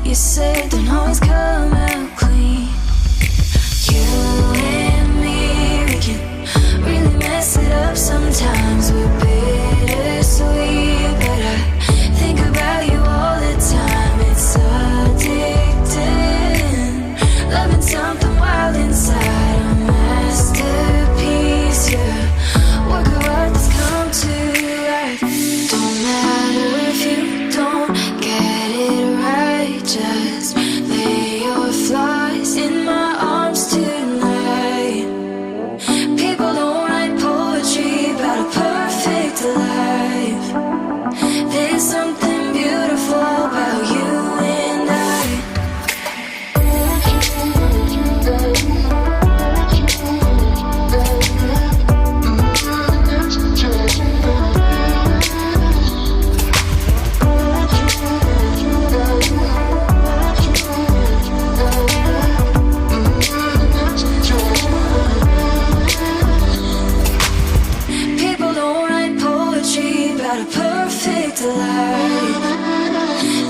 you say don't always come out clean. You and me, we can really mess it up sometimes. We're bittersweet, but I think about you all the time. It's addicting, loving something wild inside. A masterpiece, yeah, work of art that's come to life. Don't matter if you don't get it right, just lay your flaws in my arms tonight. People don't write poetry about a perfect life. There's something beautiful about you and I. People don't write poetry about a perfect life.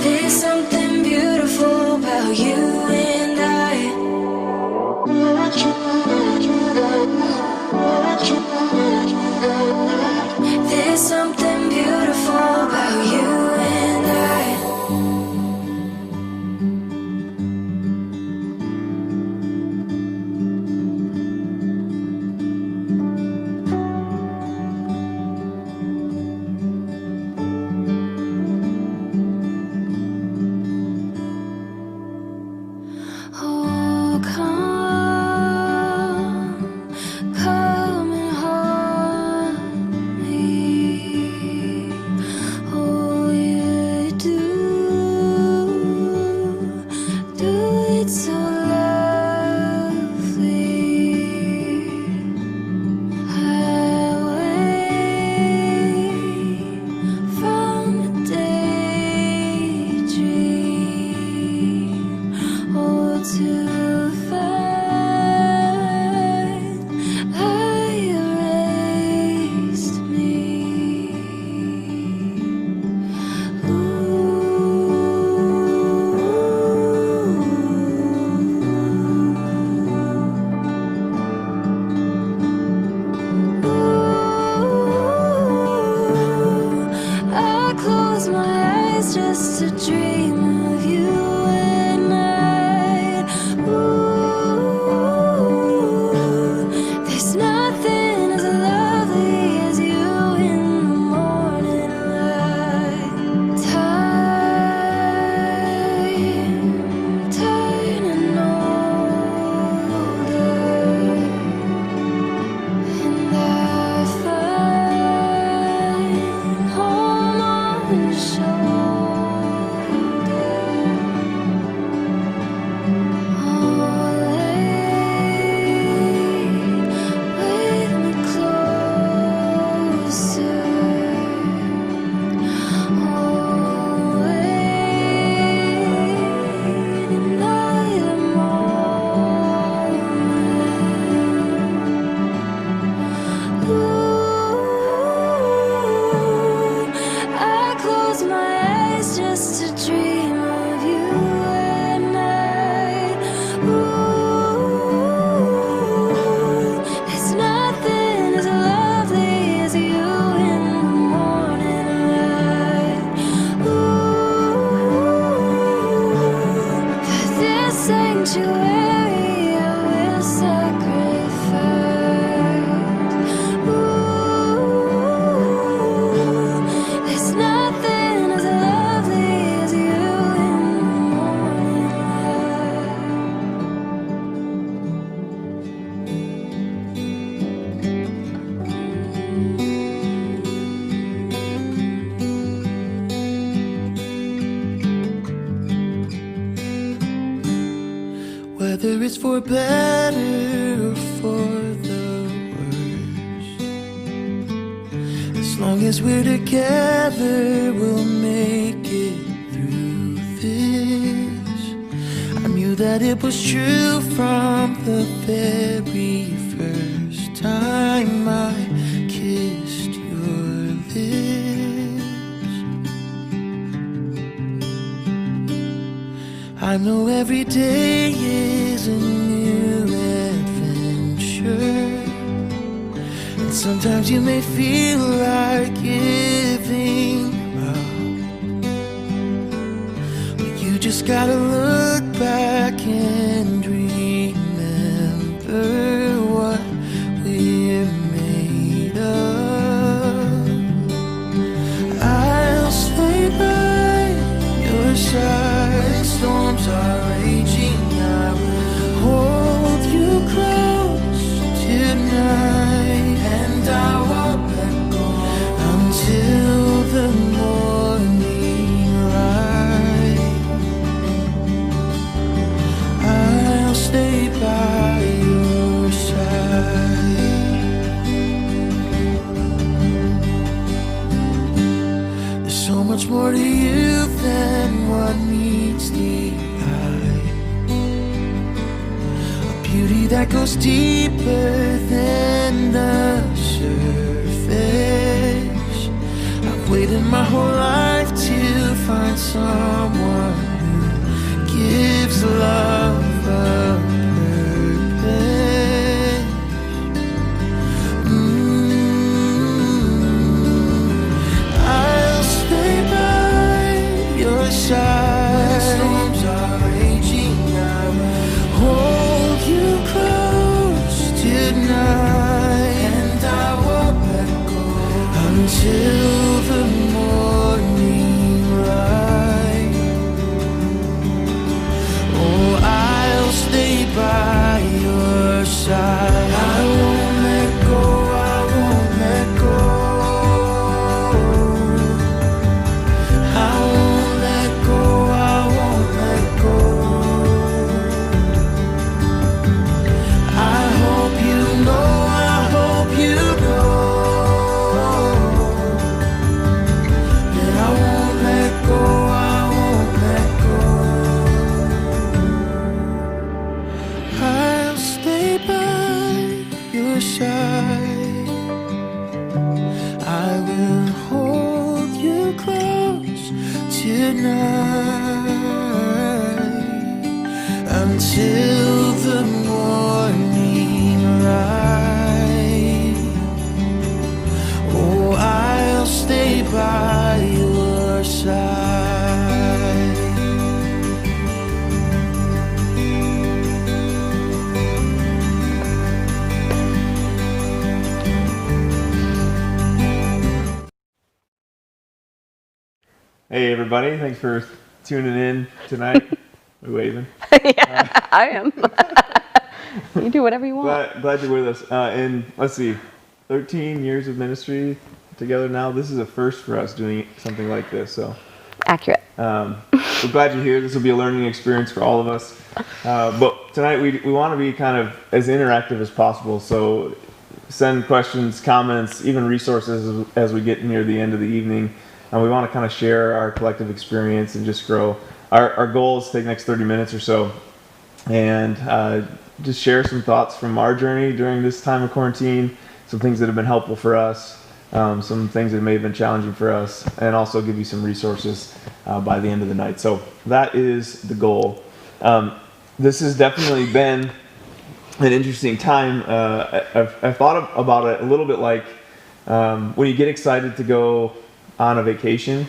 There's something beautiful about you and I. There's something beautiful about you and I. Oh, come and hold me. Oh, you do it so lovely. I wake from a daydream. Oh, to find I erased me. I close my eyes just to dream of you at night. There's nothing as lovely as you in the morning light. Time turning older, and I find home on your shoulder. Oh, lay with me closer. Oh, wait another moment. I close my eyes just to dream of you at night. There's nothing as lovely as you in the morning light. For this sanctuary I will sacrifice. There's nothing as lovely as you in the morning light. Whether it's for better or for the worse, as long as we're together, we'll make it through this. I knew that it was true from the very first time I kissed your lips. I know every day is a new adventure, and sometimes you may feel like giving up, but you just gotta look back and remember what we're made of. I'll stay by your side when storms are raging. I will hold you close tonight, and I won't let go until the morning light. I'll stay by your side. There's so much more to you than what meets the eye, a beauty that goes deeper than the surface. I've waited my whole life to find someone who gives love a purpose. I'll stay by your side when storms are raging. I will hold you close tonight, and I won't let go until the morning light. Oh, I'll stay by your side. I won't let go, I won't let go. I won't let go, I won't let go. I hope you know, I hope you know that I won't let go, I won't let go. I'll stay by your side. I will hold you close tonight until the morning light. Oh, I'll stay by your side. Hey everybody, thanks for tuning in tonight. We waving. Yeah, I am. You do whatever you want. Glad you're with us. And let's see, 13 years of ministry together now. This is a first for us doing something like this. So Accurate. we're glad you're here. This will be a learning experience for all of us. But tonight we want to be kind of as interactive as possible. So send questions, comments, even resources as we get near the end of the evening. And we want to kind of share our collective experience and just grow. Our goal is to take the next 30 minutes or so and just share some thoughts from our journey during this time of quarantine, some things that have been helpful for us, some things that may have been challenging for us, and also give you some resources by the end of the night. So that is the goal. This has definitely been an interesting time. I've thought about it a little bit like when you get excited to go on a vacation.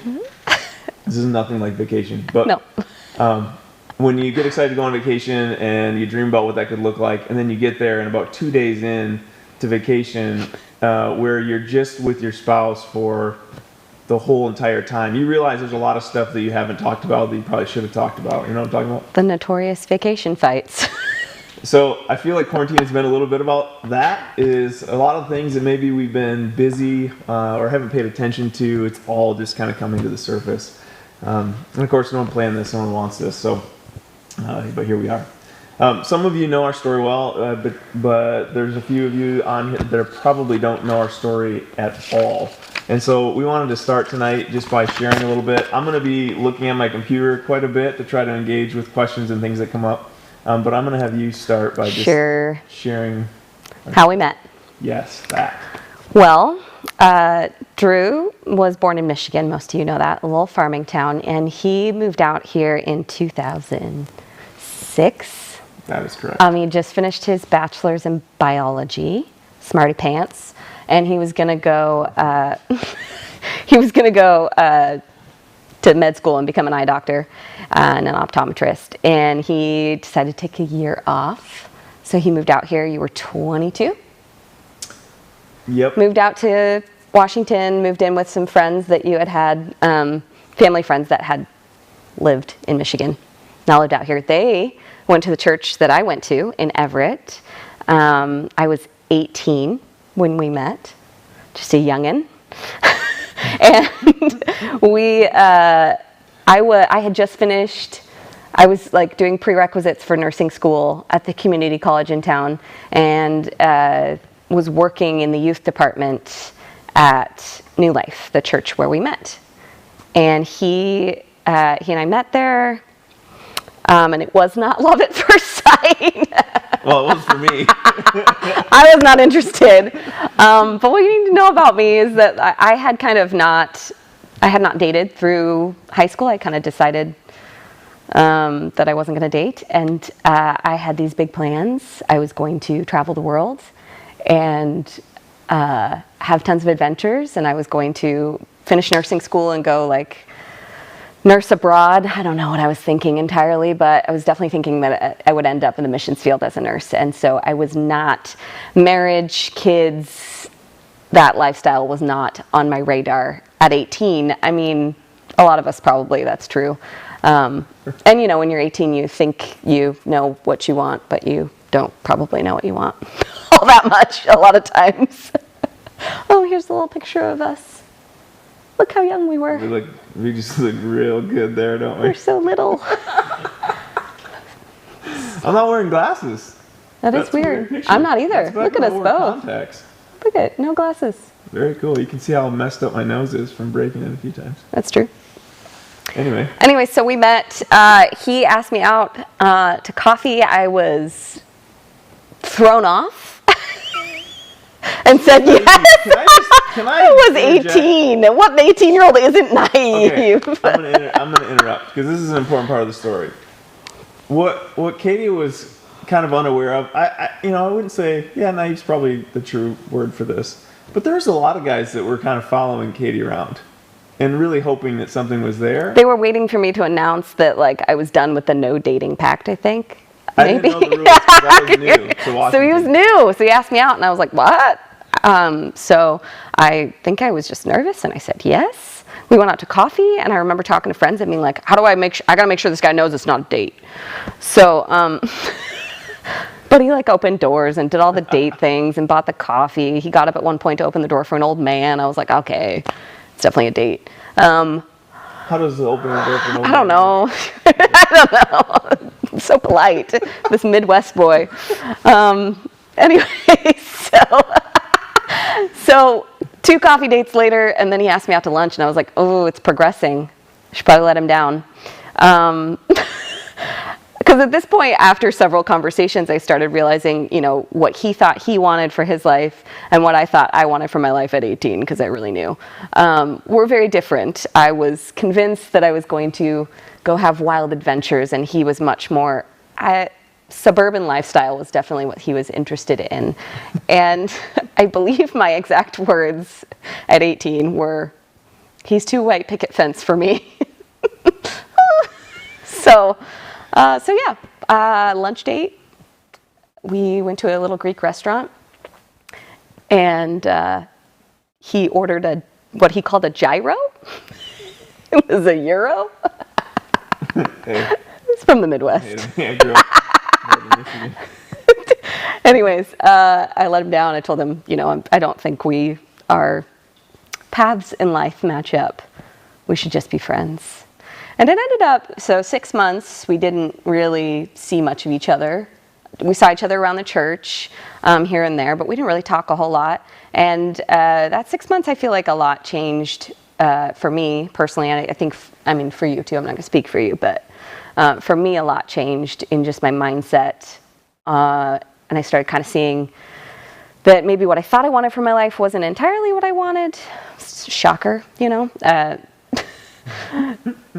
This is nothing like vacation, but No. When you get excited to go on vacation and you dream about what that could look like, and then you get there and about 2 days in to vacation, where you're just with your spouse for the whole entire time, you realize there's a lot of stuff that you haven't talked about that you probably should have talked about. You know what I'm talking about? The notorious vacation fights. So I feel like quarantine has been a little bit about that. Is a lot of things that maybe we've been busy or haven't paid attention to. It's all just kind of coming to the surface. And of course, no one planned this, no one wants this. So, but here we are. Some of you know our story well, but there's a few of you on here that probably don't know our story at all. And so we wanted to start tonight just by sharing a little bit. I'm going to be looking at my computer quite a bit to try to engage with questions and things that come up. But I'm going to have you start by just sharing. How we met. Yes, that. Well, Drew was born in Michigan. Most of you know that, a little farming town, and he moved out here in 2006. That is correct. He just finished his bachelor's in biology, smarty pants, and he was gonna go. To med school and become an eye doctor and an optometrist. And he decided to take a year off. So he moved out here. You were 22? Yep. Moved out to Washington, moved in with some friends that you had, family friends that had lived in Michigan. Now lived out here. They went to the church that I went to in Everett. I was 18 when we met, just a youngin'. And I had just finished, I was like doing prerequisites for nursing school at the community college in town, and was working in the youth department at New Life, the church where we met. And he and I met there, and it was not love at first sight. Well, it was for me. I was not interested. But what you need to know about me is that I had not dated through high school. I kind of decided that I wasn't going to date. And I had these big plans. I was going to travel the world and have tons of adventures. And I was going to finish nursing school and go like nurse abroad. I don't know what I was thinking entirely, but I was definitely thinking that I would end up in the missions field as a nurse. And so I was not, marriage, kids, that lifestyle was not on my radar at 18. I mean, a lot of us probably, that's true. And you know, when you're 18, you think you know what you want, but you don't probably know what you want all that much a lot of times. Oh, here's a little picture of us. Look how young we were. We just look real good there, don't we? We're so little. I'm not wearing glasses. That's weird. I'm not either. Look at us both. Contacts. Look at no glasses. Very cool. You can see how messed up my nose is from breaking it a few times. That's true. Anyway, so we met. He asked me out to coffee. I was thrown off and said yes. Can I I was 18. What 18-year-old isn't naive? Okay, I'm gonna interrupt because this is an important part of the story. What Katy was kind of unaware of, I wouldn't say, naive's probably the true word for this, but there's a lot of guys that were kind of following Katy around and really hoping that something was there. They were waiting for me to announce that like I was done with the no dating pact, I think. Maybe. I didn't know the rules 'cause I was new to Washington. So he was new. So he asked me out and I was like, what? So I think I was just nervous and I said yes. We went out to coffee and I remember talking to friends and being like, how do I gotta make sure this guy knows it's not a date. So, but he like opened doors and did all the date things and bought the coffee. He got up at one point to open the door for an old man. I was like, okay, it's definitely a date. How does the opening door for an old man? I don't know. I don't know. I'm so polite. This Midwest boy. Anyway, so 2 coffee dates later, and then he asked me out to lunch, and I was like, oh, it's progressing. I should probably let him down. Because at this point, after several conversations, I started realizing, what he thought he wanted for his life and what I thought I wanted for my life at 18, because I really knew. We're very different. I was convinced that I was going to go have wild adventures, and he was much more... Suburban lifestyle was definitely what he was interested in. And I believe my exact words at 18 were, he's too white picket fence for me. So lunch date. We went to a little Greek restaurant and he ordered what he called a gyro. It was a euro. Hey. It's from the Midwest. Hey, I grew up in Michigan. Anyways, I let him down. I told him, I don't think our paths in life match up. We should just be friends. And it ended up, 6 months, we didn't really see much of each other. We saw each other around the church here and there, but we didn't really talk a whole lot. And that 6 months, I feel like a lot changed for me personally. And I think, for you too, I'm not going to speak for you, but for me, a lot changed in just my mindset. And I started kind of seeing that maybe what I thought I wanted for my life wasn't entirely what I wanted. Shocker, and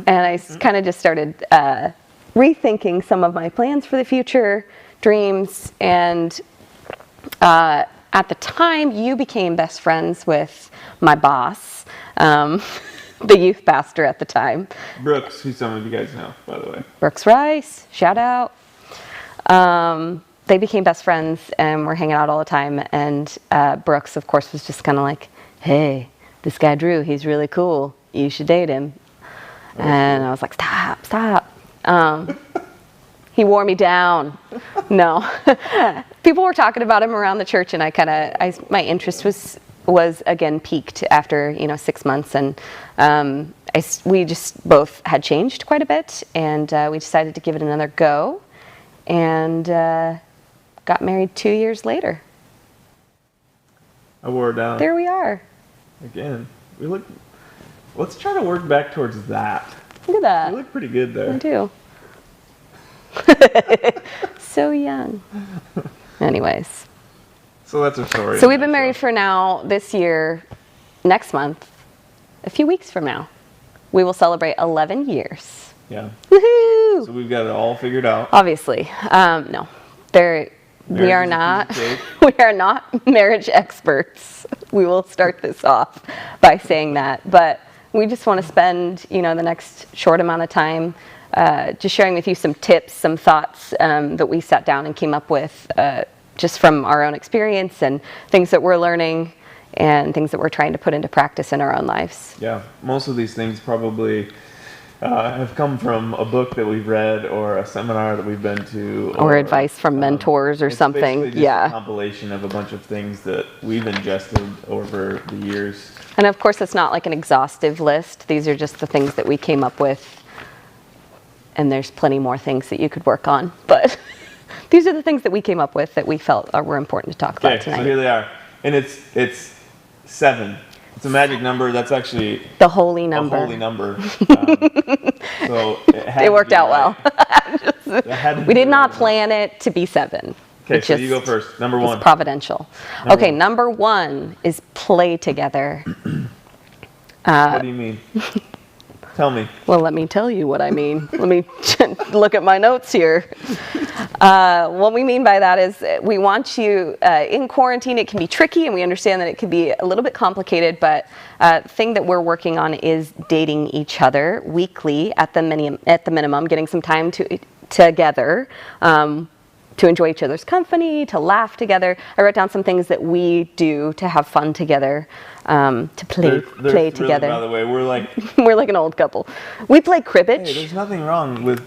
I kind of just started rethinking some of my plans for the future, dreams, and at the time, you became best friends with my boss, the youth pastor at the time. Brooks, who some of you guys know, by the way. Brooks Rice, shout out. They became best friends and we're hanging out all the time. And Brooks, of course, was just kind of like, hey, this guy Drew, he's really cool. You should date him. And I was like, stop. He wore me down. No. People were talking about him around the church, and my interest was again piqued after 6 months, and we just both had changed quite a bit, and we decided to give it another go, and got married 2 years later. I wore it down. There we are. Again, let's try to work back towards that. Look at that. You look pretty good there. I do. So young. Anyways. So that's our story. So we've been married for now, this year, next month, a few weeks from now. We will celebrate 11 years. Yeah. Woohoo! So we've got it all figured out. Obviously. No. We are not marriage experts. We will start this off by saying that. But we just want to spend, the next short amount of time just sharing with you some tips, some thoughts that we sat down and came up with just from our own experience and things that we're learning and things that we're trying to put into practice in our own lives. Yeah, most of these things probably have come from a book that we've read or a seminar that we've been to. Or advice from mentors or something. It's basically just a compilation of a bunch of things that we've ingested over the years. And of course, it's not like an exhaustive list. These are just the things that we came up with. And there's plenty more things that you could work on. But these are the things that we came up with that we felt were important to talk about tonight. So here they are. And it's 7. It's a magic number. That's actually the holy number. A holy number. So it worked out well. We did not plan it to be 7. Okay, so you go first. Number 1. It's providential. Number 1 is play together. What do you mean? Tell me. Well, let me tell you what I mean. Let me look at my notes here. What we mean by that is we want you, in quarantine, it can be tricky, and we understand that it can be a little bit complicated, but the thing that we're working on is dating each other weekly at the minimum, getting some time together, to enjoy each other's company, to laugh together. I wrote down some things that we do to have fun together, to play together. By the way, we're like an old couple. We play cribbage. Hey, there's nothing wrong with.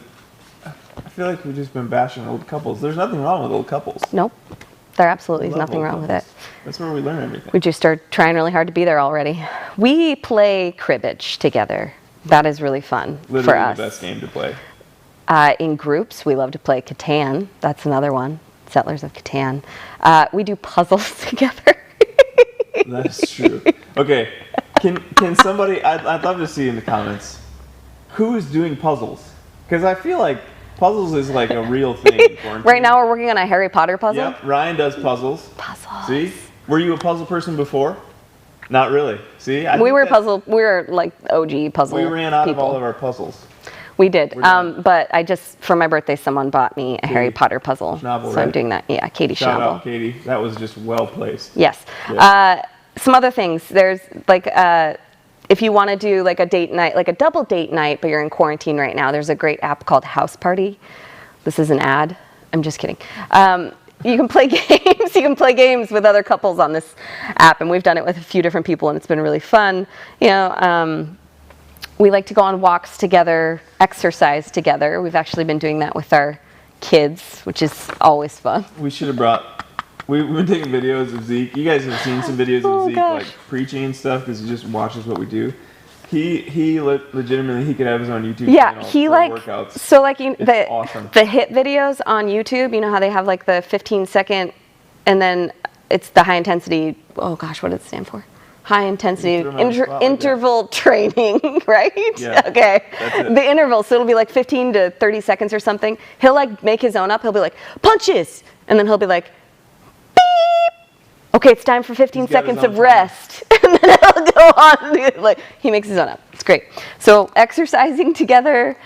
I feel like we've just been bashing old couples. There's nothing wrong with old couples. Nope, there absolutely is nothing wrong with it. That's where we learn everything. We just are trying really hard to be there already. We play cribbage together. That is really fun for us. Literally the best game to play. In groups, we love to play Catan. That's another one. Settlers of Catan. We do puzzles together. That's true. Okay, can somebody? I'd love to see in the comments who is doing puzzles, because I feel like puzzles is like a real thing in quarantine. Right now, we're working on a Harry Potter puzzle. Yep, Ryan does puzzles. Puzzles. See, were you a puzzle person before? Not really. See, we were like OG puzzle. We ran out people. of all of our puzzles. We did, but for my birthday, someone bought me a Harry Potter puzzle. Schnabel, so right? I'm doing that. Yeah, Katy Shout Schnabel. out, Katy. That was just well placed. Yes. Yeah. Some other things. There's like, if you want to do like a date night, like a double date night, but you're in quarantine right now, there's a great app called House Party. This is an ad. I'm just kidding. You can play games. You can play games with other couples on this app, and we've done it with a few different people, and it's been really fun. We like to go on walks together, exercise together. We've actually been doing that with our kids, which is always fun. We should have brought. We've been taking videos of Zeke. You guys have seen some videos of Zeke like preaching and stuff because he just watches what we do. He legitimately he could have his own YouTube channel. Yeah, he for like workouts. So like Awesome. the hit videos on YouTube. You know how they have like the 15-second, and then it's the high intensity. Oh gosh, what does it stand for? High intensity interval training, right? Yeah, okay. that's it. The interval, so it'll be like 15 to 30 seconds or something. He'll like make his own up. He'll be like, punches! And then he'll be like, beep! okay, it's time for 15 He's got his seconds own of time. rest. And then he'll go on. Like, he makes his own up. It's great. So exercising together,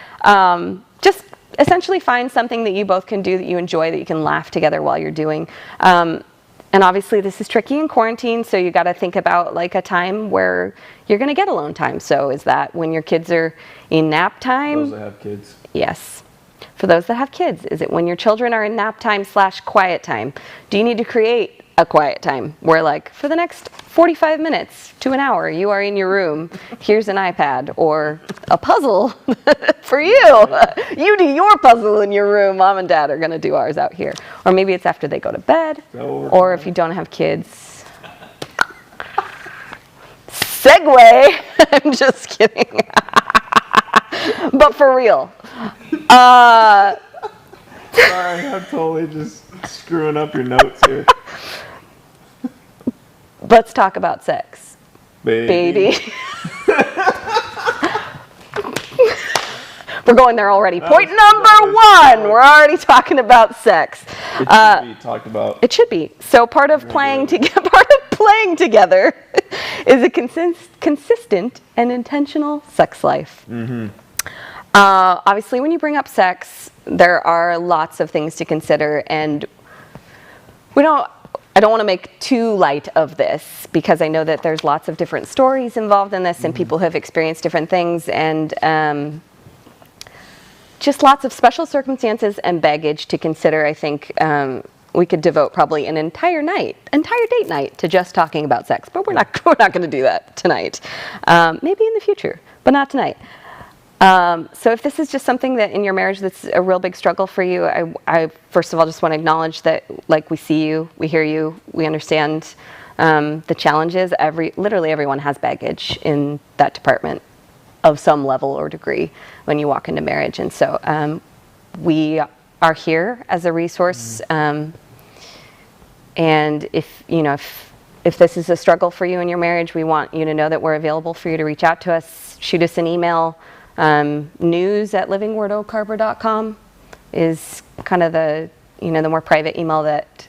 just essentially find something that you both can do that you enjoy, that you can laugh together while you're doing. And obviously this is tricky in quarantine, so you got to think about like a time where you're going to get alone time. So is that when your kids are in nap time? Those that have kids. Yes. For those that have kids, is it when your children are in nap time / quiet time? Do you need to create a quiet time where, like, for the next 45 minutes to an hour, you are in your room, here's an iPad or a puzzle for you. You do your puzzle in your room, mom and dad are going to do ours out here. Or maybe it's after they go to bed, or if you don't have kids. Segue. I'm just kidding. But for real. Sorry, I'm totally just screwing up your notes here. Let's talk about sex. Baby. We're going there already. Point number one. We're already talking about sex. It should be talked about. It should be. So part of playing together is a consistent and intentional sex life. Mm-hmm. Obviously, when you bring up sex, there are lots of things to consider, and I don't want to make too light of this, because I know that there's lots of different stories involved in this, and people have experienced different things, and just lots of special circumstances and baggage to consider. I think we could devote probably an entire date night to just talking about sex, but we're not going to do that tonight. Maybe in the future, but not tonight. So if this is just something that in your marriage that's a real big struggle for you, I first of all just want to acknowledge that, like, we see you, we hear you, we understand the challenges. Literally everyone has baggage in that department of some level or degree when you walk into marriage, and so we are here as a resource. And if this is a struggle for you in your marriage, we want you to know that we're available for you to reach out to us, shoot us an email. news@livingwordocarbor.com is kind of the more private email that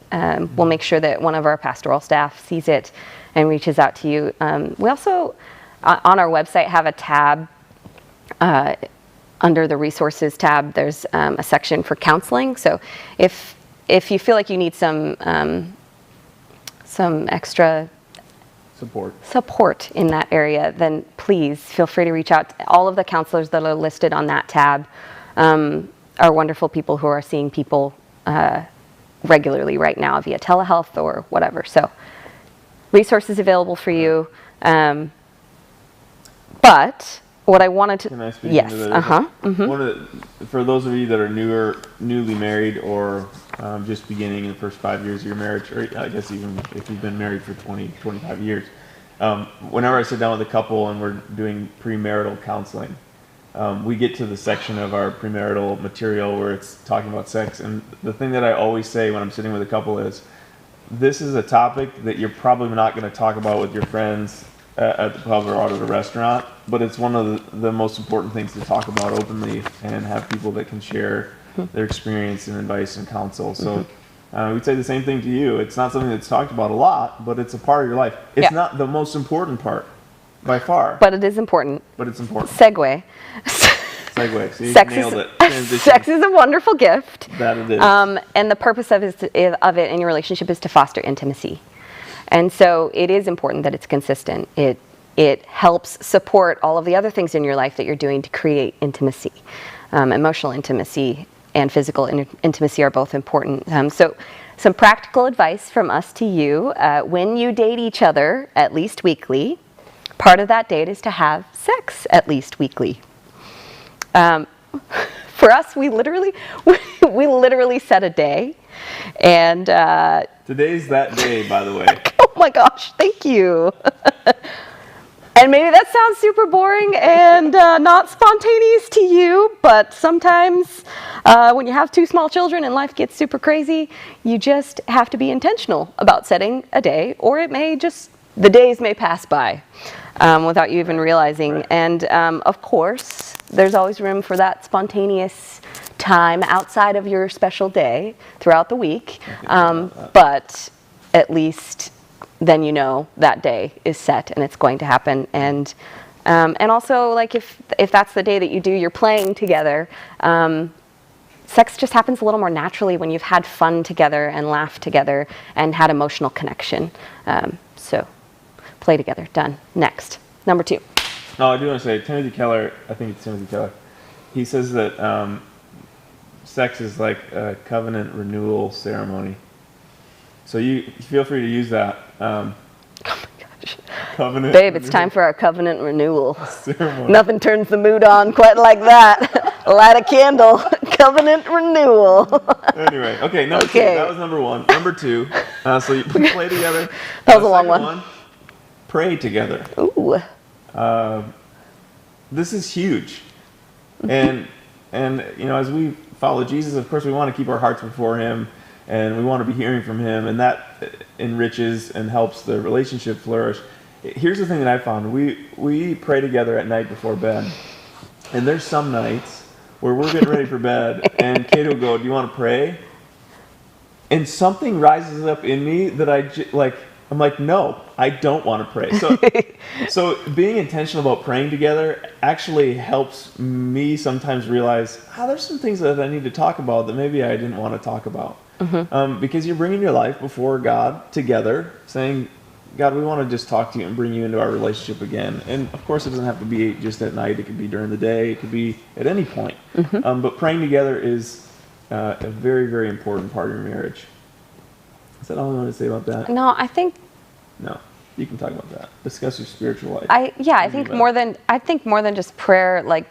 we'll make sure that one of our pastoral staff sees it and reaches out to you. We also, on our website, have a tab. Under the resources tab, there's a section for counseling. So if you feel like you need some extra support in that area, then please feel free to reach out. All of the counselors that are listed on that tab are wonderful people who are seeing people regularly right now via telehealth or whatever. So resources available for you. But what I wanted to... Can I speak yes, into that? Mm-hmm. For those of you that are newly married, or just beginning in the first 5 years of your marriage, or I guess even if you've been married for 20, 25 years, whenever I sit down with a couple and we're doing premarital counseling, we get to the section of our premarital material where it's talking about sex, and the thing that I always say when I'm sitting with a couple is, this is a topic that you're probably not going to talk about with your friends at the pub or out at a restaurant, but it's one of the most important things to talk about openly and have people that can share their experience and advice and counsel. So we'd say the same thing to you. It's not something that's talked about a lot, but it's a part of your life. It's not the most important part by far. But it is important. But it's important. Segue. So you nailed it. Transition. Sex is a wonderful gift. That it is. And the purpose of it in your relationship is to foster intimacy. And so it is important that it's consistent. It helps support all of the other things in your life that you're doing to create intimacy. Emotional intimacy and physical intimacy are both important. So some practical advice from us to you. When you date each other at least weekly, part of that date is to have sex at least weekly. For us, we literally set a day, and today's that day, by the way. Oh my gosh, thank you. And maybe that sounds super boring and not spontaneous to you, but sometimes when you have two small children and life gets super crazy, you just have to be intentional about setting a day, or the days may pass by without you even realizing. Right. And of course, there's always room for that spontaneous time outside of your special day throughout the week. But at least then you know that day is set and it's going to happen. And also, like, if that's the day that you do your playing together, sex just happens a little more naturally when you've had fun together and laughed together and had emotional connection. So play together. Done. Next. Number 2. No, I do want to say, Timothy Keller, I think it's Timothy Keller, he says that sex is like a covenant renewal ceremony. So you feel free to use that. Oh my gosh. Covenant Babe, it's time for our covenant renewal. ceremony. Nothing turns the mood on quite like that. Light a candle. Covenant renewal. Anyway, okay, number 2. That was number 1. Number 2, so you play together. That was a long Second one. Pray together. Ooh. This is huge. And as we follow Jesus, of course, we want to keep our hearts before him, and we want to be hearing from him, and that enriches and helps the relationship flourish. Here's the thing that I found. We pray together at night before bed, and there's some nights where we're getting ready for bed, and Katy will go, "Do you want to pray?" And something rises up in me that I'm like, no, I don't want to pray. So being intentional about praying together actually helps me sometimes realize, there's some things that I need to talk about that maybe I didn't want to talk about. Because you're bringing your life before God together, saying, God, we want to just talk to you and bring you into our relationship again. And of course, it doesn't have to be just at night. It could be during the day. It could be at any point. But praying together is a very, very important part of your marriage. Is that all I want to say about that? No, I think. No, you can talk about that. Discuss your spiritual life. I think more than just prayer. Like,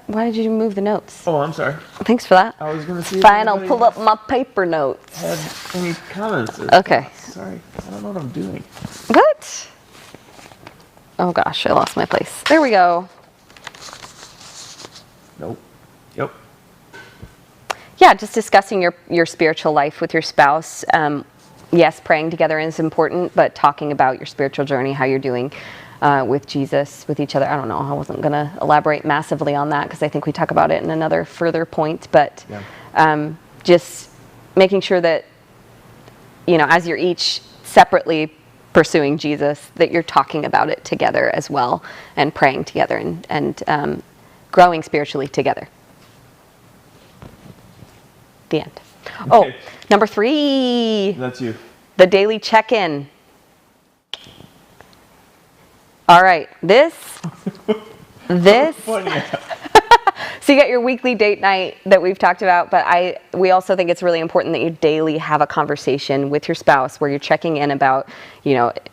why did you move the notes? Oh, I'm sorry. Thanks for that. I was going to see. Fine, I'll pull up my paper notes. Had any comments? Okay. Sorry, I don't know what I'm doing. What? Oh gosh, I lost my place. There we go. Nope. Yep. Yeah, just discussing your spiritual life with your spouse. Yes, praying together is important, but talking about your spiritual journey, how you're doing with Jesus, with each other. I don't know. I wasn't going to elaborate massively on that because I think we talk about it in another further point. But just making sure that, as you're each separately pursuing Jesus, that you're talking about it together as well and praying together and growing spiritually together. The end. Okay. Oh, number 3. That's you. The daily check-in. All right, this. So you got your weekly date night that we've talked about, but we also think it's really important that you daily have a conversation with your spouse where you're checking in about,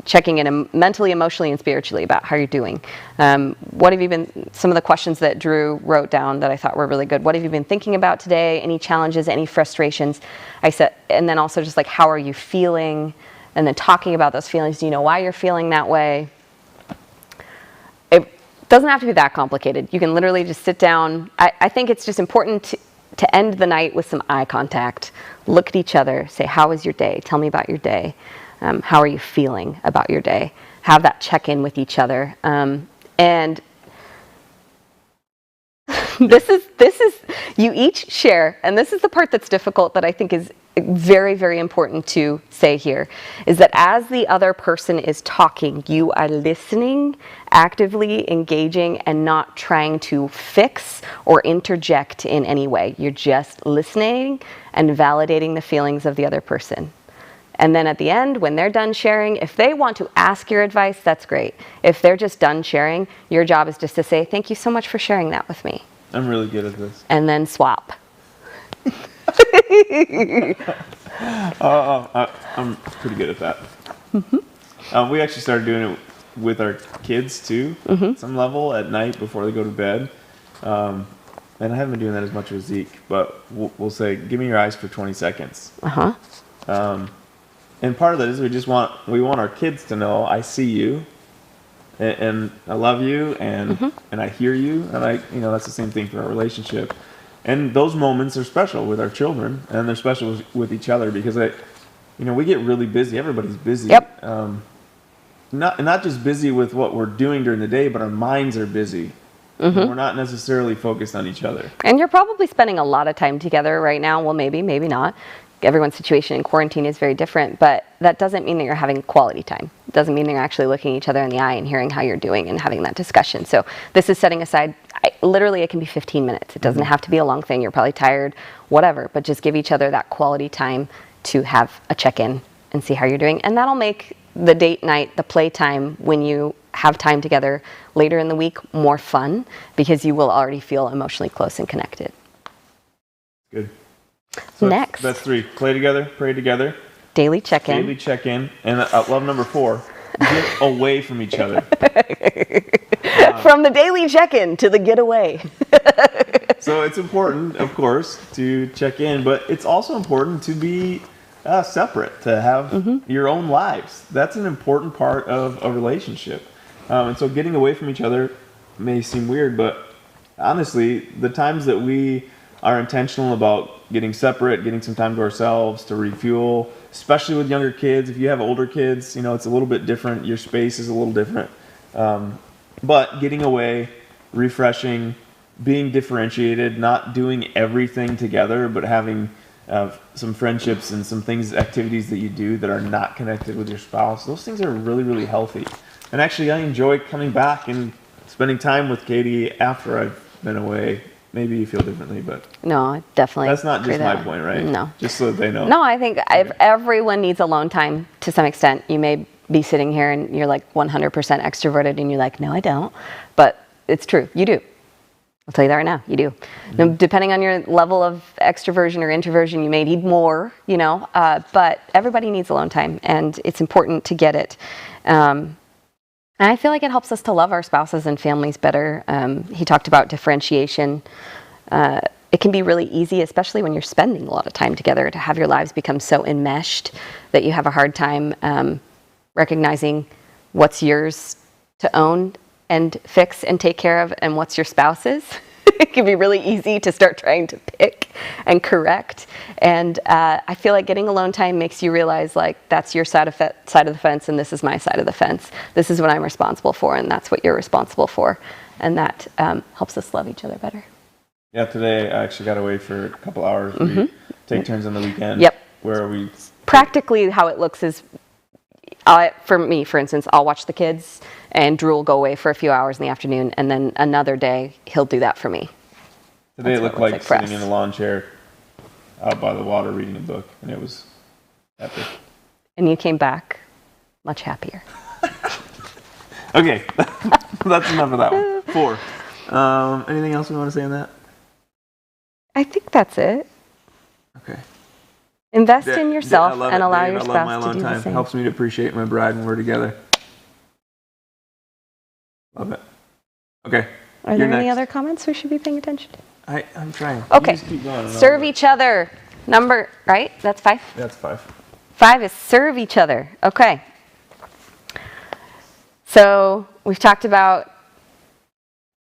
checking in mentally, emotionally, and spiritually about how you're doing. What have you been, some of the questions that Drew wrote down that I thought were really good. What have you been thinking about today? Any challenges, any frustrations? I said, and then also just like, how are you feeling? And then talking about those feelings. Do you know why you're feeling that way? Doesn't have to be that complicated. You can literally just sit down. I think it's just important to end the night with some eye contact. Look at each other. Say, how was your day? Tell me about your day. How are you feeling about your day? Have that check-in with each other. And this is you each share, and this is the part that's difficult that I think is very, very important to say here, is that as the other person is talking, you are listening, actively engaging, and not trying to fix or interject in any way. You're just listening and validating the feelings of the other person. And then at the end, when they're done sharing, if they want to ask your advice, that's great. If they're just done sharing, your job is just to say, thank you so much for sharing that with me. I'm really good at this. And then swap. I'm pretty good at that. We actually started doing it with our kids too, at some level at night before they go to bed. And I haven't been doing that as much with Zeke, but we'll say, give me your eyes for 20 seconds. And part of that is we want our kids to know, I see you, and I love you, and I hear you, and that's the same thing for our relationship. And those moments are special with our children, and they're special with each other because we get really busy. Everybody's busy. Yep. Not just busy with what we're doing during the day, but our minds are busy. We're not necessarily focused on each other. And you're probably spending a lot of time together right now. Well, maybe not. everyone's situation in quarantine is very different, but that doesn't mean that you're having quality time. It doesn't mean that you're actually looking each other in the eye and hearing how you're doing and having that discussion. So this is setting aside, literally it can be 15 minutes. It doesn't have to be a long thing. You're probably tired, whatever, but just give each other that quality time to have a check-in and see how you're doing. And that'll make the date night, the play time, when you have time together later in the week, more fun, because you will already feel emotionally close and connected. Good. So Next. That's 3. Play together, pray together. Daily check-in. Daily check-in. And love number 4, get away from each other. From the daily check-in to the getaway. So it's important, of course, to check in, but it's also important to be separate, to have your own lives. That's an important part of a relationship. And so getting away from each other may seem weird, but honestly, the times that we are intentional about getting separate, getting some time to ourselves, to refuel, especially with younger kids. If you have older kids, it's a little bit different. Your space is a little different. But getting away, refreshing, being differentiated, not doing everything together, but having some friendships and some things, activities that you do that are not connected with your spouse, those things are really, really healthy. And actually, I enjoy coming back and spending time with Katy after I've been away. Maybe you feel differently, but No, definitely. that's not just my that. point, right? No. Just so that they know. No, I think everyone needs alone time to some extent. You may be sitting here and you're like 100% extroverted and you're like, no, I don't. But it's true. You do. I'll tell you that right now. You do. Now, depending on your level of extroversion or introversion, you may need more, but everybody needs alone time, and it's important to get it. And I feel like it helps us to love our spouses and families better. He talked about differentiation. It can be really easy, especially when you're spending a lot of time together, to have your lives become so enmeshed that you have a hard time recognizing what's yours to own and fix and take care of and what's your spouse's. It can be really easy to start trying to pick and correct. And I feel like getting alone time makes you realize, like, that's your side of the fence and this is my side of the fence. This is what I'm responsible for and that's what you're responsible for. And that helps us love each other better. Yeah, today I actually got away for a couple hours. We take turns on the weekend. Yep. Where we... Practically how it looks is, for me, for instance, I'll watch the kids and Drew will go away for a few hours in the afternoon, and then another day he'll do that for me. Today it looked like sitting in a lawn chair out by the water reading a book, and it was epic. And you came back much happier. Okay, that's enough of that one. 4. Anything else we want to say on that? I think that's it. Okay. Invest in yourself and allow Dave, your I love spouse my to alone do time. the same. Helps me to appreciate my bride when we're together. Love it. Okay. Are there any other comments we should be paying attention to? I'm trying. Okay. You just keep going. Serve each other. Number, right? That's 5? That's 5. 5 is serve each other. Okay. So we've talked about,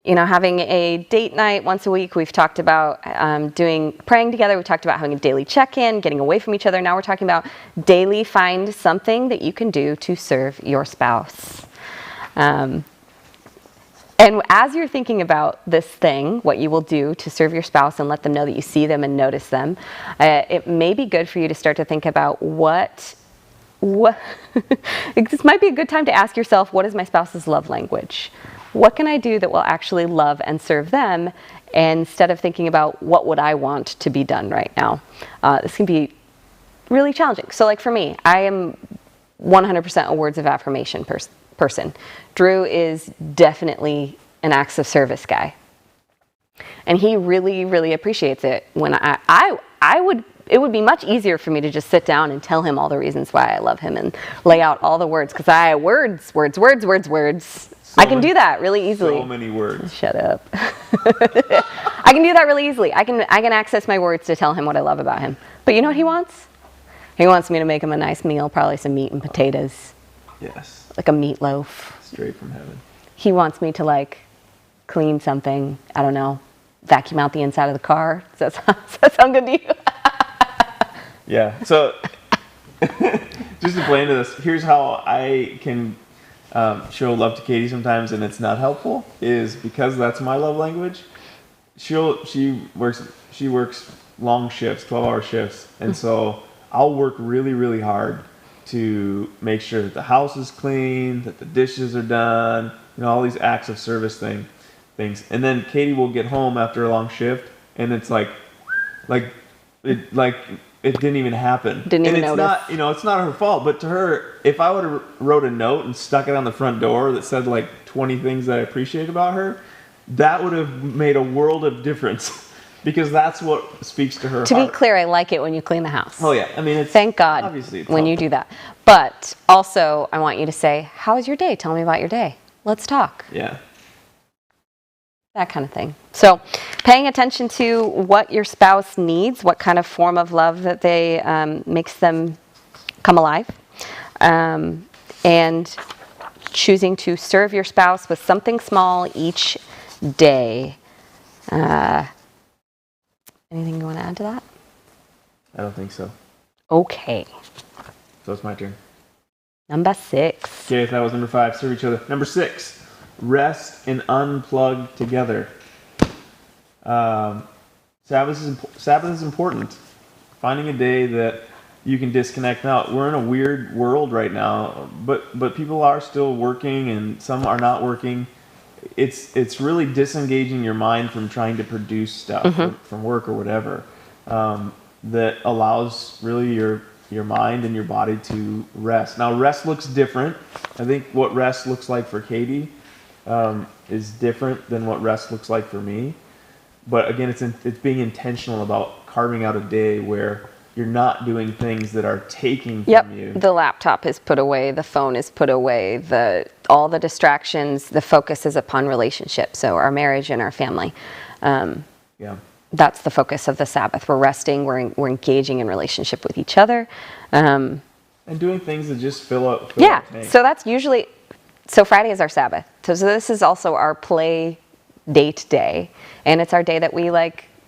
having a date night once a week. We've talked about praying together. We've talked about having a daily check-in, getting away from each other. Now we're talking about daily find something that you can do to serve your spouse. And as you're thinking about this thing, what you will do to serve your spouse and let them know that you see them and notice them, it may be good for you to start to think about what this might be a good time to ask yourself, what is my spouse's love language? What can I do that will actually love and serve them, instead of thinking about what would I want to be done right now? This can be really challenging. So like for me, I am 100% a words of affirmation person. Drew is definitely an acts of service guy. And he really, really appreciates it when it would be much easier for me to just sit down and tell him all the reasons why I love him and lay out all the words, because words. I can do that really easily. So many words. Shut up. I can do that really easily. I can access my words to tell him what I love about him. But you know what he wants? He wants me to make him a nice meal, probably some meat and potatoes. Yes. Like a meatloaf. Straight from heaven. He wants me to clean something, I don't know, vacuum out the inside of the car. Does that sound good to you? Yeah. So just to play into this, here's how I can show love to Katy sometimes, and it's not helpful, is because that's my love language. She works long shifts, 12-hour shifts, and so I'll work really, really hard to make sure that the house is clean, that the dishes are done, all these acts of service things. And then Katie will get home after a long shift, and it's like it didn't even happen. Didn't even notice. It's not her fault, but to her, if I would have wrote a note and stuck it on the front door that said like 20 things that I appreciate about her, that would have made a world of difference. Because that's what speaks to her To heart. be clear, I like it when you clean the house. Oh yeah, I mean, Thank God obviously it's when you helpful. do that. But also, I want you to say, how was your day? Tell me about your day. Let's talk. Yeah. That kind of thing. So paying attention to what your spouse needs, what kind of form of love that they makes them come alive, and choosing to serve your spouse with something small each day. Anything you want to add to that? I don't think so. Okay. So it's my turn. Number 6. Okay, that was number 5. Serve each other. Number 6. Rest and unplug together. Sabbath is important. Finding a day that you can disconnect. Now, we're in a weird world right now, but people are still working and some are not working. It's really disengaging your mind from trying to produce stuff from work or whatever, that allows really your mind and your body to rest. Now, rest looks different. I think what rest looks like for Katie is different than what rest looks like for me. But again, it's being intentional about carving out a day where you're not doing things that are taking from you. The laptop is put away, the phone is put away, all the distractions, the focus is upon relationship. So our marriage and our family. That's the focus of the Sabbath. We're resting, we're engaging in relationship with each other. And doing things that just fill up. So that's usually, Friday is our Sabbath. So this is also our play date day. And it's our day that we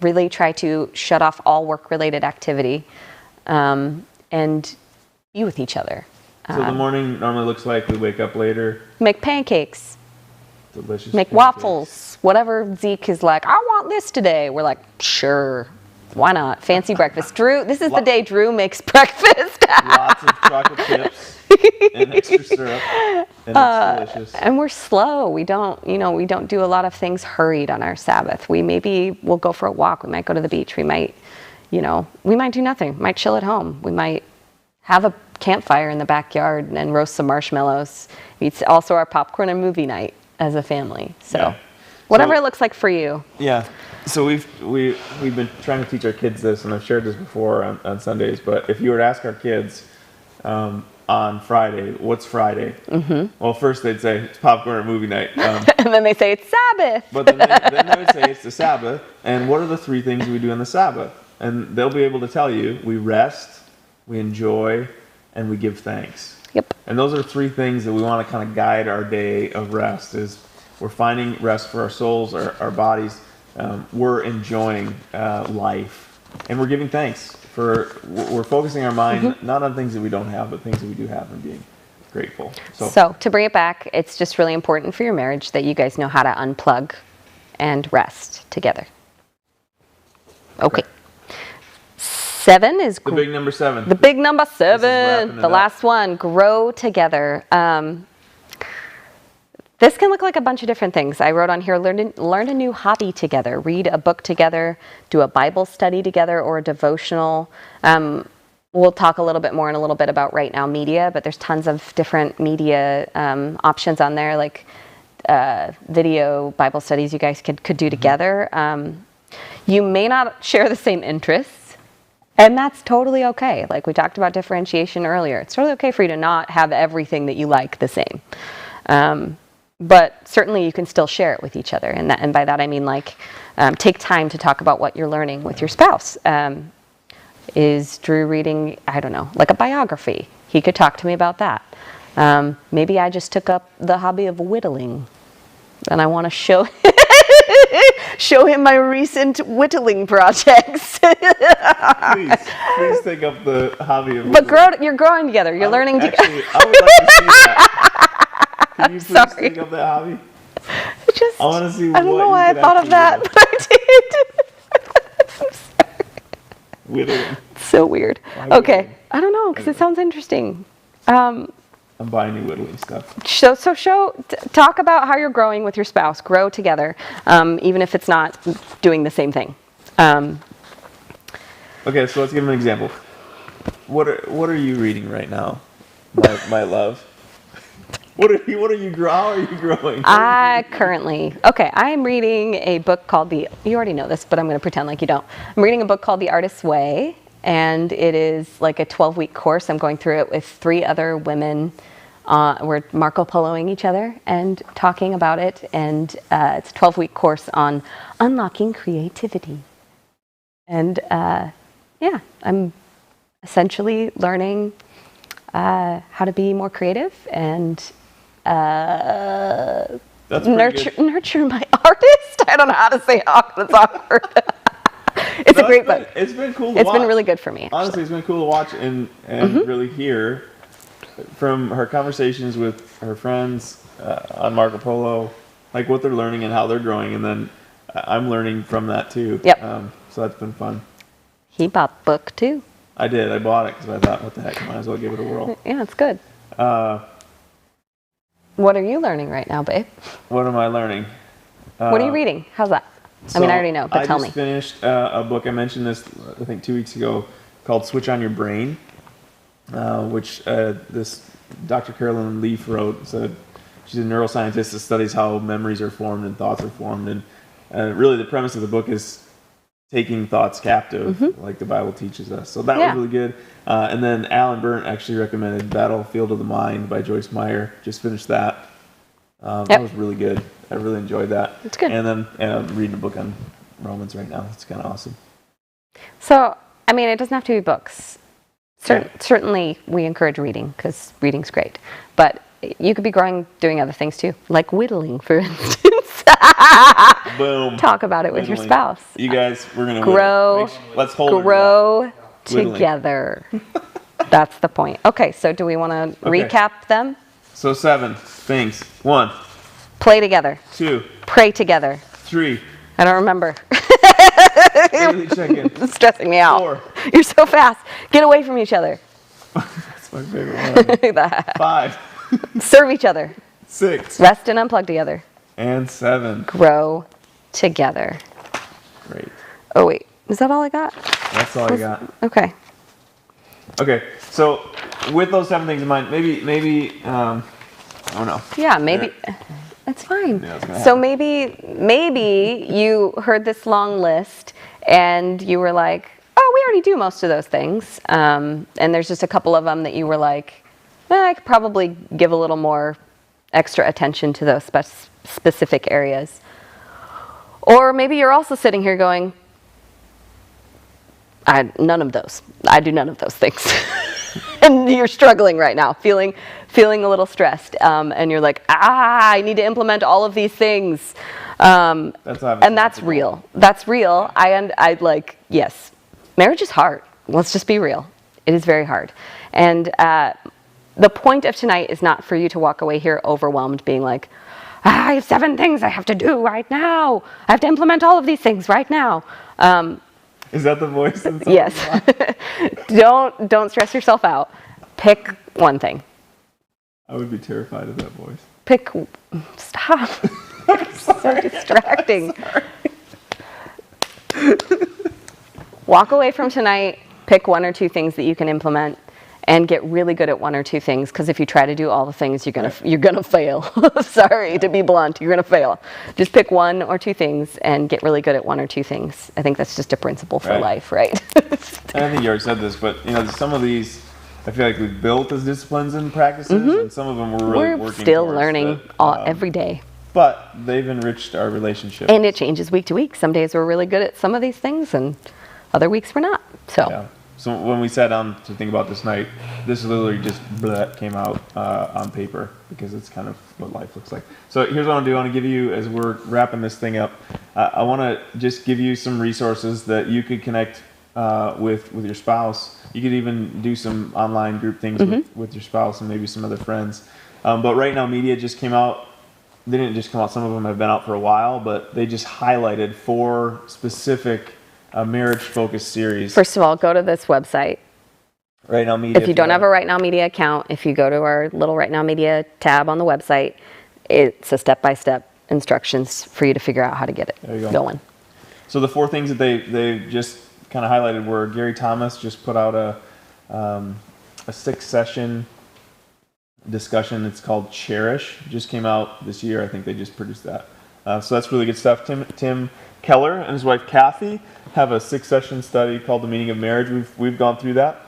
really try to shut off all work-related activity and be with each other. So the morning normally looks like we wake up later. Make pancakes. Delicious Make pancakes. Waffles. Whatever Zeke is like, I want this today. We're like, sure. Why not? Fancy breakfast. Drew, this is the day Drew makes breakfast. Lots of chocolate chips and extra syrup. And it's delicious. And we're slow. We don't do a lot of things hurried on our Sabbath. We'll go for a walk. We might go to the beach. We might do nothing. We might chill at home. We might have a campfire in the backyard and roast some marshmallows. It's also our popcorn and movie night as a family. So whatever it looks like for you. Yeah. So we've been trying to teach our kids this, and I've shared this before on Sundays, but if you were to ask our kids on Friday, what's Friday? Well, first they'd say it's popcorn or movie night. And then they say it's Sabbath. But then they would say it's the Sabbath, and what are the 3 things we do on the Sabbath? And they'll be able to tell you, we rest, we enjoy, and we give thanks. Yep. And those are 3 things that we want to kind of guide our day of rest. Is we're finding rest for our souls, our bodies. We're enjoying life, and we're giving thanks. We're focusing our mind not on things that we don't have, but things that we do have, and being grateful. So to bring it back, it's just really important for your marriage that you guys know how to unplug and rest together. Okay. 7 is the big number 7. The big number 7. The The last one, grow together. This can look like a bunch of different things. I wrote on here, learn a new hobby together, read a book together, do a Bible study together or a devotional. We'll talk a little bit more in a little bit about Right Now Media, but there's tons of different media options on there, like video Bible studies you guys could do together. You may not share the same interests, and that's totally okay. Like we talked about differentiation earlier. It's totally okay for you to not have everything that you like the same. But certainly you can still share it with each other. And by that I mean take time to talk about what you're learning with your spouse. Is Drew reading, I don't know, like a biography? He could talk to me about that. Maybe I just took up the hobby of whittling and I want to show him my recent whittling projects. Please take up the hobby of whittling. But you're growing together. You're learning together. Actually, I would like to see that. Can you please take up that hobby? I want to see. I don't know why I thought of that, but I did. I'm sorry. Whittling. So weird. Why Okay. whittling? I don't know, because it sounds interesting. I'm buying you whittling stuff. Talk about how you're growing with your spouse. Grow together, even if it's not doing the same thing. Okay, so let's give him an example. What are you reading right now, my love? How are you growing? I am reading a book called you already know this, but I'm going to pretend like you don't. I'm reading a book called The Artist's Way, and it is like a 12-week course. I'm going through it with 3 other women. We're Marco Poloing each other and talking about it, and it's a 12-week course on unlocking creativity. And I'm essentially learning how to be more creative and nurture my artist. I don't know how to say that's awkward. It's a great book. It's been cool to watch. It's been really good for me. Actually. Honestly, it's been cool to watch and really hear from her conversations with her friends on Marco Polo, like what they're learning and how they're growing, and then I'm learning from that too. Yep. So that's been fun. He bought the book too. I did. I bought it because I thought, what the heck, might as well give it a whirl. Yeah, it's good. What are you learning right now, babe? What am I learning? What are you reading? How's that? I mean, I already know, but tell me. I just finished a book. I mentioned this, I think, 2 weeks ago, called Switch on Your Brain, which this Dr. Carolyn Leaf wrote. So she's a neuroscientist that studies how memories are formed and thoughts are formed. And really the premise of the book is taking thoughts captive, like the Bible teaches us. So that was really good. And then Alan Burnt actually recommended Battlefield of the Mind by Joyce Meyer. Just finished that. That was really good. I really enjoyed that. It's good. And then I'm reading a book on Romans right now. It's kind of awesome. So, I mean, it doesn't have to be books. Certainly, we encourage reading because reading's great. But you could be growing doing other things too, like whittling, for instance. Boom. Talk about it with your spouse. You guys, we're going to grow. Let's hold grow together. That's the point. Okay, so do we want to recap them? So 7 things. 1. Play together. 2. Pray together. 3. I don't remember. Daily check-in. It's stressing me out. 4. You're so fast. Get away from each other. That's my favorite one. 5. Serve each other. 6. Rest and unplug together. And 7. Grow together. Great. Oh, wait. Is that all I got? That's all I got. Okay. Okay. So with those 7 things in mind, maybe I don't know. Yeah, maybe. It's fine. Yeah, so maybe you heard this long list and you were like, oh, we already do most of those things. And there's just a couple of them that you were like, I could probably give a little more extra attention to those specific areas. Or maybe you're also sitting here going, none of those. I do none of those things. And you're struggling right now, feeling a little stressed. And you're like, I need to implement all of these things. And that's real. That's real. I like, yes, marriage is hard. Let's just be real. It is very hard. And the point of tonight is not for you to walk away here overwhelmed, being like, I have 7 things I have to do right now. I have to implement all of these things right now. Is that the voice? Yes. Don't stress yourself out. Pick one thing. I would be terrified of that voice. Stop. It's so distracting. Walk away from tonight, pick 1 or 2 things that you can implement, and get really good at 1 or 2 things, because if you try to do all the things, you're gonna fail. Sorry to be blunt, you're gonna fail. Just pick 1 or 2 things and get really good at 1 or 2 things. I think that's just a principle for life, right? And I think you already said this, but some of these I feel like we've built as disciplines and practices, and some of them we're really working still towards learning every day. But they've enriched our relationship. And it changes week to week. Some days we're really good at some of these things, and other weeks we're not. So when we sat down to think about this night, this literally just came out on paper, because it's kind of what life looks like. So here's what I want to do. I want to give you, as we're wrapping this thing up, I want to just give you some resources that you could connect with your spouse. You could even do some online group things with your spouse and maybe some other friends. But right now, media just came out. They didn't just come out. Some of them have been out for a while, but they just highlighted 4 specific marriage-focused series. First of all, go to this website. Right Now Media. If you don't have a Right Now Media account, if you go to our little Right Now Media tab on the website, it's a step-by-step instructions for you to figure out how to get There you it go. going. So the 4 things that they just kind of highlighted were Gary Thomas just put out a 6-session discussion. It's called Cherish. It just came out this year. I think they just produced that. So that's really good stuff. Tim Keller and his wife Kathy have a 6-session study called The Meaning of Marriage. We've gone through that.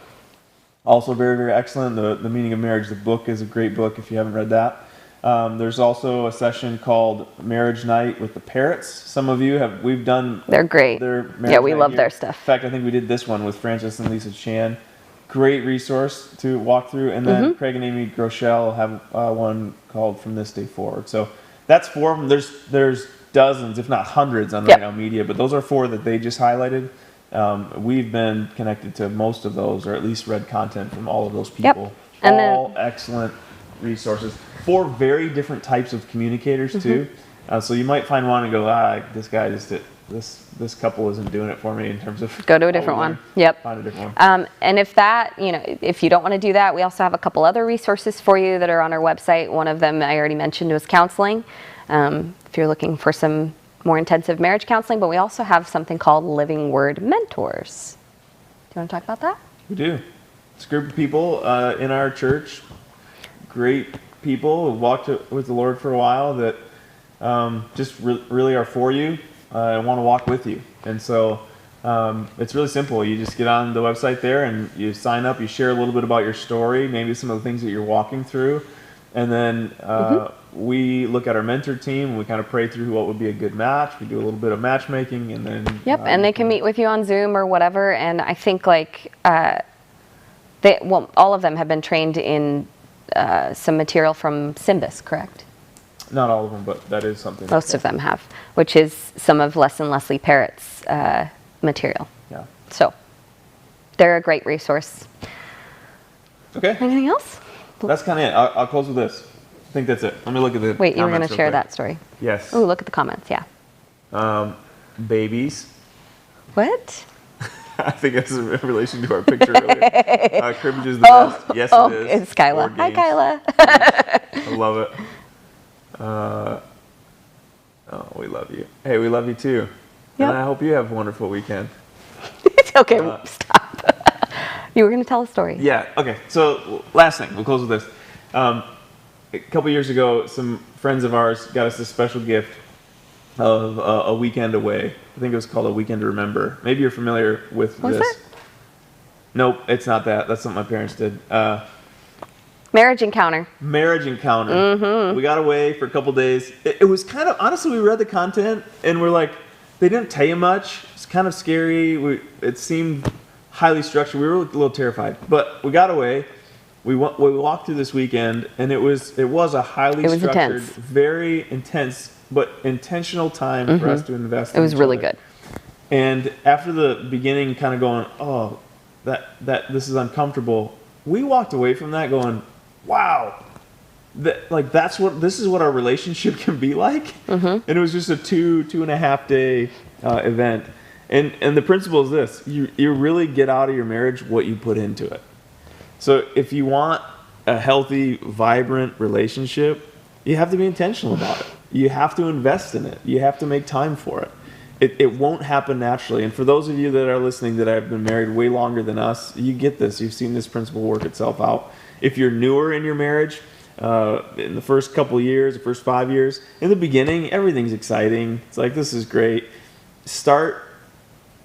Also very, very excellent. The Meaning of Marriage, the book, is a great book if you haven't read that. There's also a session called Marriage Night with the Parrots. Some of you we've done. They're great. Their marriage Yeah, we night love here. their stuff. In fact, I think we did this one with Francis and Lisa Chan. Great resource to walk through. And then Craig and Amy Groeschel have one called From This Day Forward. So that's 4 of them. There's dozens, if not hundreds, on Right Now Media, but those are 4 that they just highlighted. We've been connected to most of those, or at least read content from all of those people. And all excellent resources. 4 very different types of communicators too. So you might find one and go, this guy just this couple isn't doing it for me in terms of. Go to a different one. Yep. Find a different one. And if you don't want to do that, we also have a couple other resources for you that are on our website. One of them I already mentioned was counseling. If you're looking for some more intensive marriage counseling, but we also have something called Living Word Mentors. Do you want to talk about that? We do. It's a group of people in our church, great people who walked with the Lord for a while that just really are for you and want to walk with you. And so it's really simple. You just get on the website there and you sign up. You share a little bit about your story, maybe some of the things that you're walking through. And then we look at our mentor team. We kind of pray through what would be a good match. We do a little bit of matchmaking, and then and they can meet with you on Zoom or whatever. And I think all of them have been trained in some material from Symbis, correct? Not all of them, but that is something. Most of them have, which is some of Les and Leslie Parrott's material. Yeah. So they're a great resource. Okay. Anything else? That's kind of it. I'll close with this. I think that's it. Let me look at the Wait, you were going comments to real share quick. that story. Yes. Oh, look at the comments. Yeah. Babies. What? I think it's in relation to our picture earlier. Cribbage is the best. Yes, it is. It's Kyla. Board Hi, games. Kyla. I love it. We love you. Hey, we love you too. Yep. And I hope you have a wonderful weekend. It's okay. Stop. You were going to tell a story. Yeah, okay. So, last thing, we'll close with this. A couple years ago, some friends of ours got us this special gift of a weekend away. I think it was called A Weekend to Remember. Maybe you're familiar with Was this. it? Nope, it's not that. That's something my parents did. Marriage Encounter. Marriage Encounter. We got away for a couple days. It was kind of, honestly, we read the content and we're like, they didn't tell you much. It's kind of scary. It seemed highly structured. We were a little terrified, but we got away. We walked through this weekend, and it was a highly structured, intense. very intense, but intentional time for us to invest. It was really good. And after the beginning, kind of going, oh, that this is uncomfortable. We walked away from that going, wow, this is what our relationship can be like. And it was just a 2.5 day event. And the principle is this: you really get out of your marriage what you put into it. So if you want a healthy, vibrant relationship, you have to be intentional about it. You have to invest in it. You have to make time for it. It won't happen naturally. And for those of you that are listening that have been married way longer than us, you get this. You've seen this principle work itself out. If you're newer in your marriage, in the first couple of years, the first 5 years, in the beginning, everything's exciting. It's like, this is great. Start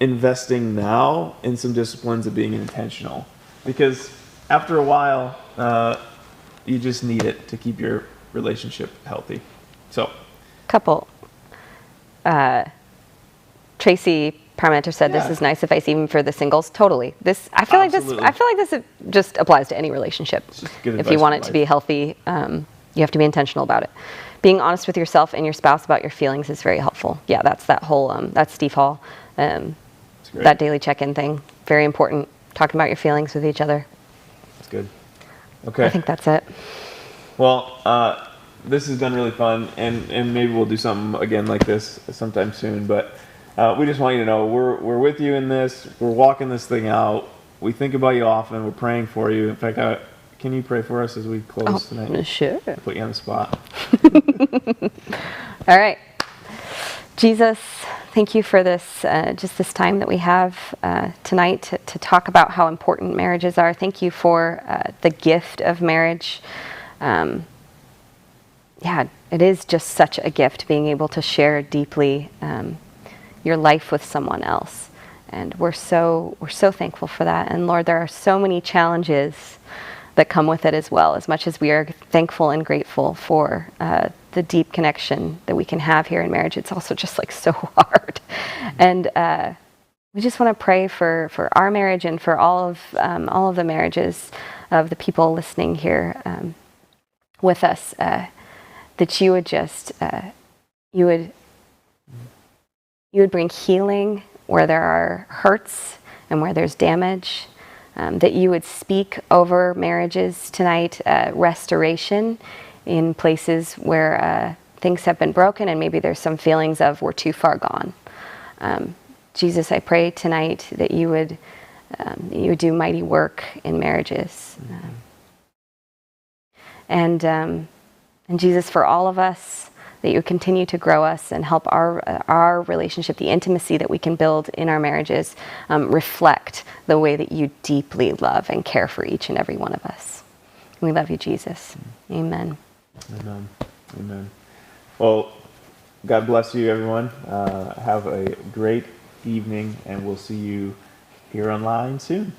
investing now in some disciplines of being intentional. Because after a while, you just need it to keep your relationship healthy. So, Couple. Tracy Parmenter said this Yeah. is nice advice even for the singles. Totally. I feel like this just applies to any relationship. It's just good If advice you want for it to life. be healthy, you have to be intentional about it. Being honest with yourself and your spouse about your feelings is very helpful. Yeah, that's that whole that's Steve Hall. That's great. That daily check-in thing. Very important. Talking about your feelings with each other. That's good. Okay. I think that's it. Well, this has been really fun, and maybe we'll do something again like this sometime soon. But we just want you to know we're with you in this. We're walking this thing out. We think about you often. We're praying for you. In fact, can you pray for us as we close tonight? Sure. Put you on the spot. All right. Jesus, thank you for this, just this time that we have tonight to talk about how important marriages are. Thank you for the gift of marriage. Yeah, it is just such a gift being able to share deeply your life with someone else. And we're so thankful for that. And Lord, there are so many challenges that come with it as well. As much as we are thankful and grateful for the deep connection that we can have here in marriage, it's also just like so hard. And we just want to pray for our marriage and for all of the marriages of the people listening here with us, that you would just you would bring healing where there are hurts and where there's damage. That you would speak over marriages tonight, restoration in places where things have been broken and maybe there's some feelings of we're too far gone. Jesus, I pray tonight that you would do mighty work in marriages. And Jesus, for all of us, that you would continue to grow us and help our relationship, the intimacy that we can build in our marriages, reflect the way that you deeply love and care for each and every one of us. We love you, Jesus. Amen. Amen. Amen. Well, God bless you, everyone. Have a great evening, and we'll see you here online soon.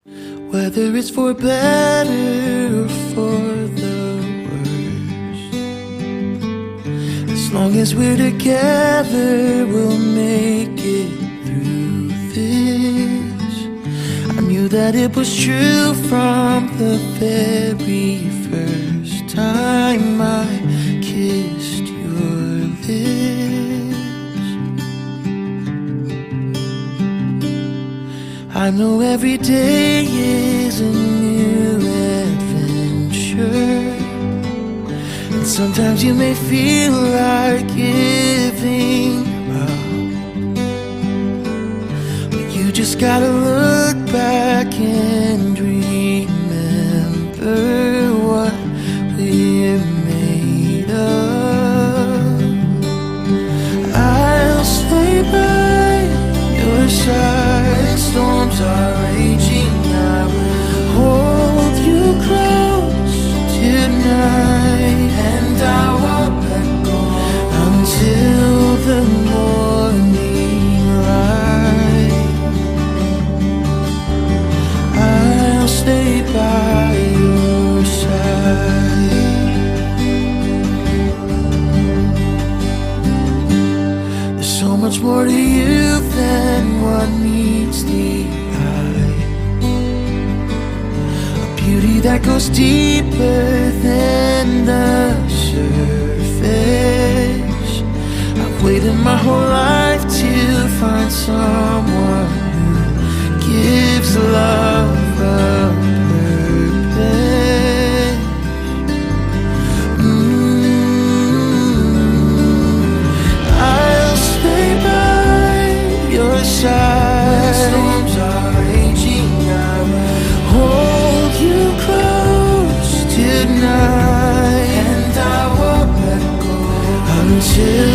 Whether it's for better or for the worse, as long as we're together, we'll make it through this. I knew that it was true from the very first time I kissed your lips. I know every day is a new adventure, and sometimes you may feel like giving up, but you just gotta look back and remember what we're made of. I'll stay by your side. Storms are raging, I will hold you close tonight, and I won't let go until the morning light. I'll stay by your side. There's so much more to you than what meets the eye, a beauty that goes deeper than the surface. I've waited my whole life to find someone who gives love a purpose. I'll stay by your side. Storms are raging, I will hold you close tonight, and I won't let go until